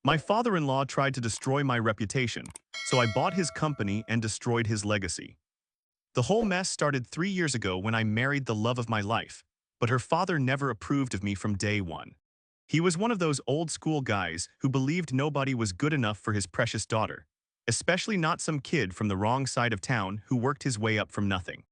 My father-in-law tried to destroy my reputation, so I bought his company and destroyed his legacy. The whole mess started 3 years ago when I married the love of my life, but her father never approved of me from day one. He was one of those old-school guys who believed nobody was good enough for his precious daughter, especially not some kid from the wrong side of town who worked his way up from nothing.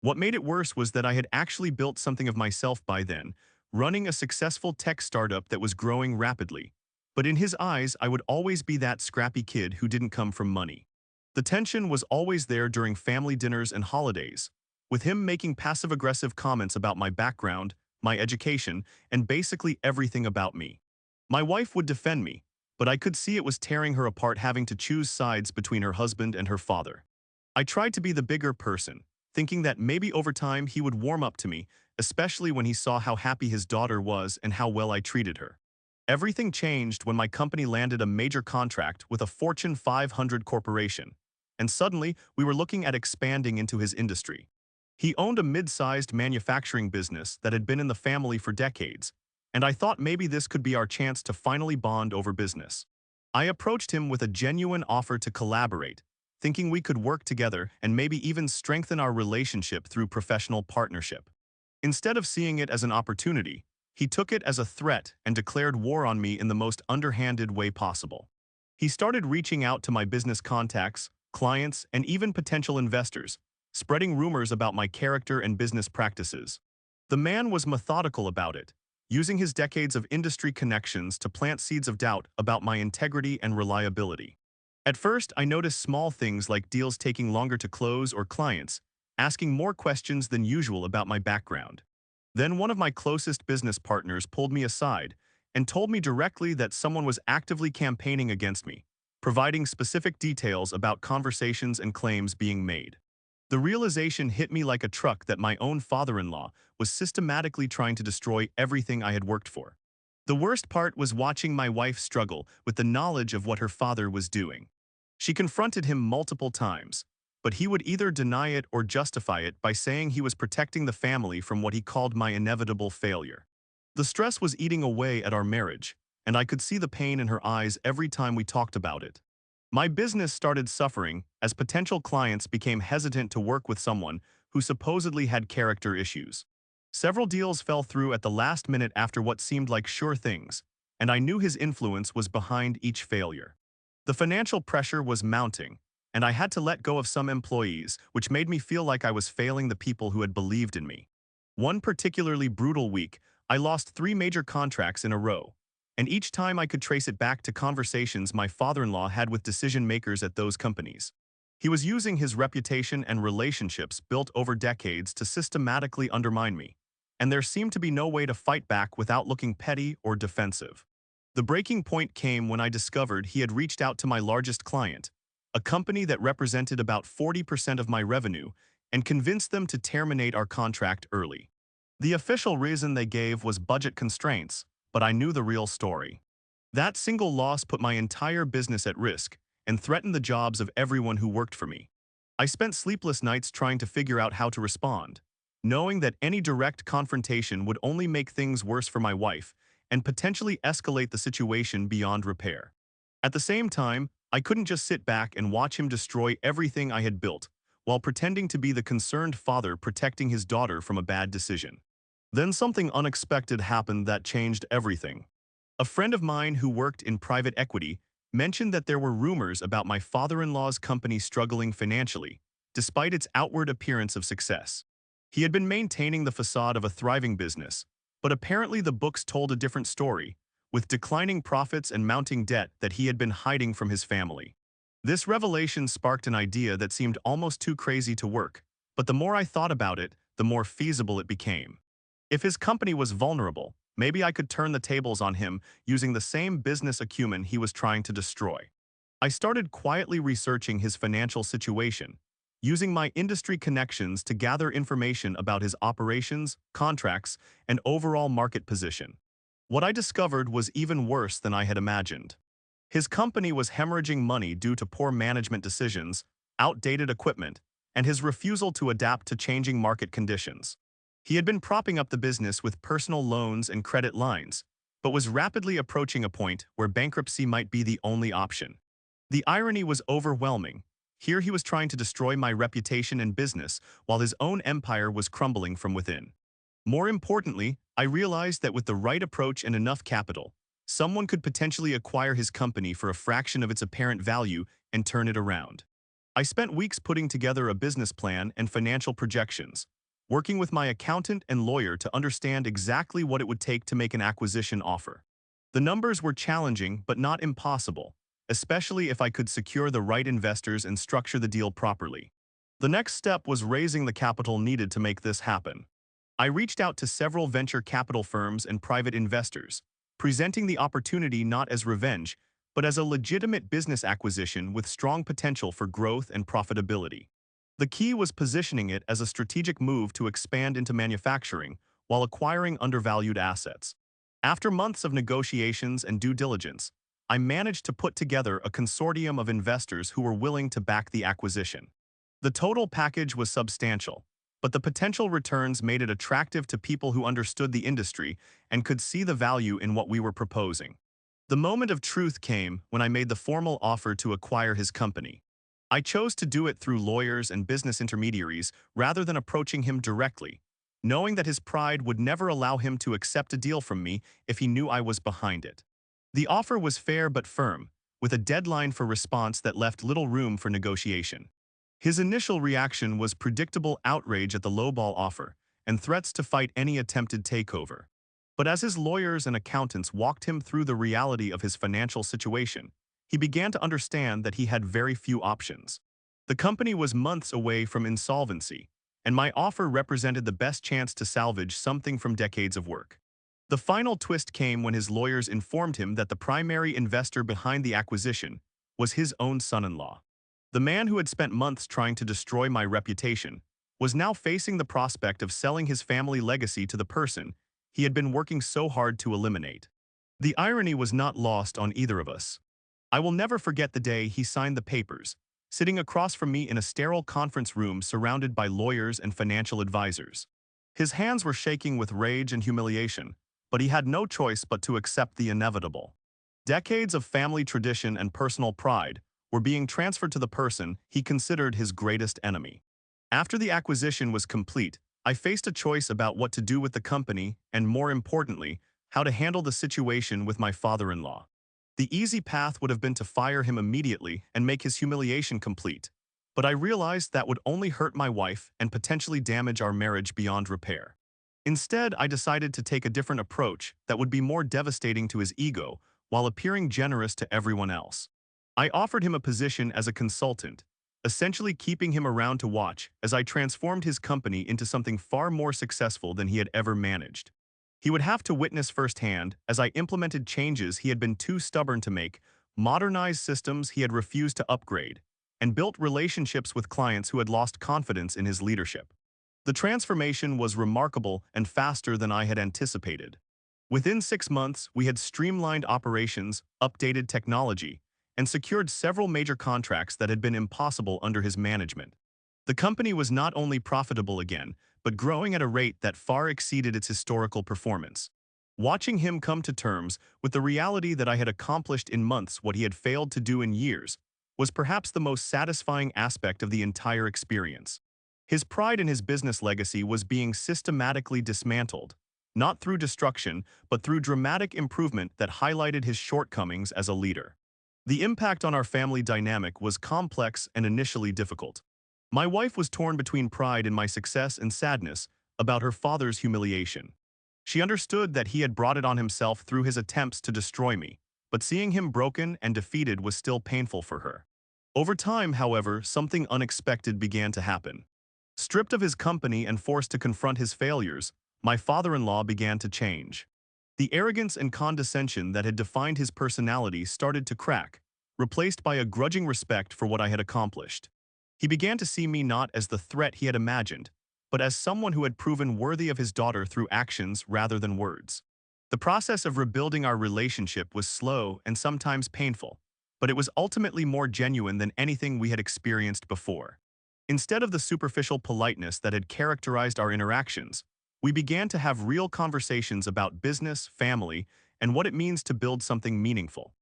What made it worse was that I had actually built something of myself by then, running a successful tech startup that was growing rapidly. But in his eyes, I would always be that scrappy kid who didn't come from money. The tension was always there during family dinners and holidays, with him making passive-aggressive comments about my background, my education, and basically everything about me. My wife would defend me, but I could see it was tearing her apart having to choose sides between her husband and her father. I tried to be the bigger person, thinking that maybe over time he would warm up to me, especially when he saw how happy his daughter was and how well I treated her. Everything changed when my company landed a major contract with a Fortune 500 corporation, and suddenly we were looking at expanding into his industry. He owned a mid-sized manufacturing business that had been in the family for decades, and I thought maybe this could be our chance to finally bond over business. I approached him with a genuine offer to collaborate, thinking we could work together and maybe even strengthen our relationship through professional partnership. Instead of seeing it as an opportunity, he took it as a threat and declared war on me in the most underhanded way possible. He started reaching out to my business contacts, clients, and even potential investors, spreading rumors about my character and business practices. The man was methodical about it, using his decades of industry connections to plant seeds of doubt about my integrity and reliability. At first, I noticed small things like deals taking longer to close or clients asking more questions than usual about my background. Then one of my closest business partners pulled me aside and told me directly that someone was actively campaigning against me, providing specific details about conversations and claims being made. The realization hit me like a truck that my own father-in-law was systematically trying to destroy everything I had worked for. The worst part was watching my wife struggle with the knowledge of what her father was doing. She confronted him multiple times, but he would either deny it or justify it by saying he was protecting the family from what he called my inevitable failure. The stress was eating away at our marriage, and I could see the pain in her eyes every time we talked about it. My business started suffering as potential clients became hesitant to work with someone who supposedly had character issues. Several deals fell through at the last minute after what seemed like sure things, and I knew his influence was behind each failure. The financial pressure was mounting, and I had to let go of some employees, which made me feel like I was failing the people who had believed in me. One particularly brutal week, I lost 3 major contracts in a row, and each time I could trace it back to conversations my father-in-law had with decision-makers at those companies. He was using his reputation and relationships built over decades to systematically undermine me, and there seemed to be no way to fight back without looking petty or defensive. The breaking point came when I discovered he had reached out to my largest client, a company that represented about 40% of my revenue, and convinced them to terminate our contract early. The official reason they gave was budget constraints, but I knew the real story. That single loss put my entire business at risk and threatened the jobs of everyone who worked for me. I spent sleepless nights trying to figure out how to respond, knowing that any direct confrontation would only make things worse for my wife and potentially escalate the situation beyond repair. At the same time, I couldn't just sit back and watch him destroy everything I had built while pretending to be the concerned father protecting his daughter from a bad decision. Then something unexpected happened that changed everything. A friend of mine who worked in private equity mentioned that there were rumors about my father-in-law's company struggling financially, despite its outward appearance of success. He had been maintaining the facade of a thriving business, but apparently the books told a different story, with declining profits and mounting debt that he had been hiding from his family. This revelation sparked an idea that seemed almost too crazy to work, but the more I thought about it, the more feasible it became. If his company was vulnerable, maybe I could turn the tables on him using the same business acumen he was trying to destroy. I started quietly researching his financial situation, using my industry connections to gather information about his operations, contracts, and overall market position. What I discovered was even worse than I had imagined. His company was hemorrhaging money due to poor management decisions, outdated equipment, and his refusal to adapt to changing market conditions. He had been propping up the business with personal loans and credit lines, but was rapidly approaching a point where bankruptcy might be the only option. The irony was overwhelming. Here he was trying to destroy my reputation and business, while his own empire was crumbling from within. More importantly, I realized that with the right approach and enough capital, someone could potentially acquire his company for a fraction of its apparent value and turn it around. I spent weeks putting together a business plan and financial projections, working with my accountant and lawyer to understand exactly what it would take to make an acquisition offer. The numbers were challenging but not impossible, especially if I could secure the right investors and structure the deal properly. The next step was raising the capital needed to make this happen. I reached out to several venture capital firms and private investors, presenting the opportunity not as revenge, but as a legitimate business acquisition with strong potential for growth and profitability. The key was positioning it as a strategic move to expand into manufacturing while acquiring undervalued assets. After months of negotiations and due diligence, I managed to put together a consortium of investors who were willing to back the acquisition. The total package was substantial, but the potential returns made it attractive to people who understood the industry and could see the value in what we were proposing. The moment of truth came when I made the formal offer to acquire his company. I chose to do it through lawyers and business intermediaries rather than approaching him directly, knowing that his pride would never allow him to accept a deal from me if he knew I was behind it. The offer was fair but firm, with a deadline for response that left little room for negotiation. His initial reaction was predictable outrage at the lowball offer and threats to fight any attempted takeover. But as his lawyers and accountants walked him through the reality of his financial situation, he began to understand that he had very few options. The company was months away from insolvency, and my offer represented the best chance to salvage something from decades of work. The final twist came when his lawyers informed him that the primary investor behind the acquisition was his own son-in-law. The man who had spent months trying to destroy my reputation was now facing the prospect of selling his family legacy to the person he had been working so hard to eliminate. The irony was not lost on either of us. I will never forget the day he signed the papers, sitting across from me in a sterile conference room surrounded by lawyers and financial advisors. His hands were shaking with rage and humiliation, but he had no choice but to accept the inevitable. Decades of family tradition and personal pride were being transferred to the person he considered his greatest enemy. After the acquisition was complete, I faced a choice about what to do with the company and, more importantly, how to handle the situation with my father-in-law. The easy path would have been to fire him immediately and make his humiliation complete, but I realized that would only hurt my wife and potentially damage our marriage beyond repair. Instead, I decided to take a different approach that would be more devastating to his ego while appearing generous to everyone else. I offered him a position as a consultant, essentially keeping him around to watch as I transformed his company into something far more successful than he had ever managed. He would have to witness firsthand as I implemented changes he had been too stubborn to make, modernized systems he had refused to upgrade, and built relationships with clients who had lost confidence in his leadership. The transformation was remarkable and faster than I had anticipated. Within 6 months, we had streamlined operations, updated technology, and secured several major contracts that had been impossible under his management. The company was not only profitable again, but growing at a rate that far exceeded its historical performance. Watching him come to terms with the reality that I had accomplished in months what he had failed to do in years was perhaps the most satisfying aspect of the entire experience. His pride in his business legacy was being systematically dismantled, not through destruction, but through dramatic improvement that highlighted his shortcomings as a leader. The impact on our family dynamic was complex and initially difficult. My wife was torn between pride in my success and sadness about her father's humiliation. She understood that he had brought it on himself through his attempts to destroy me, but seeing him broken and defeated was still painful for her. Over time, however, something unexpected began to happen. Stripped of his company and forced to confront his failures, my father-in-law began to change. The arrogance and condescension that had defined his personality started to crack, replaced by a grudging respect for what I had accomplished. He began to see me not as the threat he had imagined, but as someone who had proven worthy of his daughter through actions rather than words. The process of rebuilding our relationship was slow and sometimes painful, but it was ultimately more genuine than anything we had experienced before. Instead of the superficial politeness that had characterized our interactions, we began to have real conversations about business, family, and what it means to build something meaningful.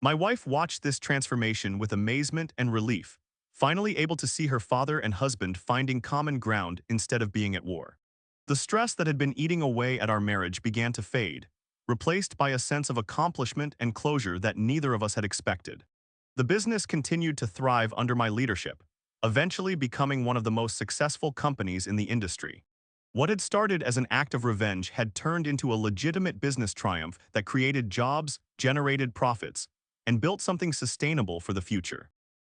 My wife watched this transformation with amazement and relief, finally able to see her father and husband finding common ground instead of being at war. The stress that had been eating away at our marriage began to fade, replaced by a sense of accomplishment and closure that neither of us had expected. The business continued to thrive under my leadership, eventually becoming one of the most successful companies in the industry. What had started as an act of revenge had turned into a legitimate business triumph that created jobs, generated profits, and built something sustainable for the future.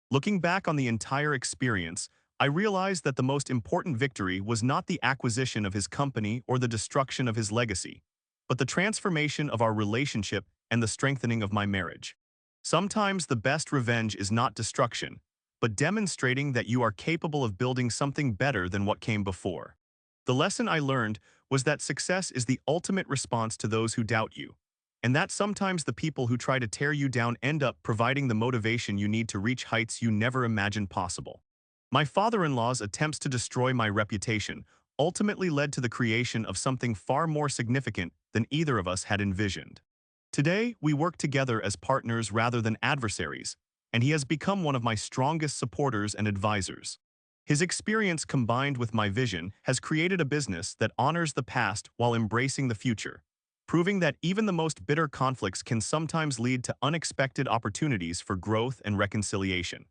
Looking back on the entire experience, I realized that the most important victory was not the acquisition of his company or the destruction of his legacy, but the transformation of our relationship and the strengthening of my marriage. Sometimes the best revenge is not destruction, but demonstrating that you are capable of building something better than what came before. The lesson I learned was that success is the ultimate response to those who doubt you, and that sometimes the people who try to tear you down end up providing the motivation you need to reach heights you never imagined possible. My father-in-law's attempts to destroy my reputation ultimately led to the creation of something far more significant than either of us had envisioned. Today, we work together as partners rather than adversaries, and he has become one of my strongest supporters and advisors. His experience combined with my vision has created a business that honors the past while embracing the future, proving that even the most bitter conflicts can sometimes lead to unexpected opportunities for growth and reconciliation.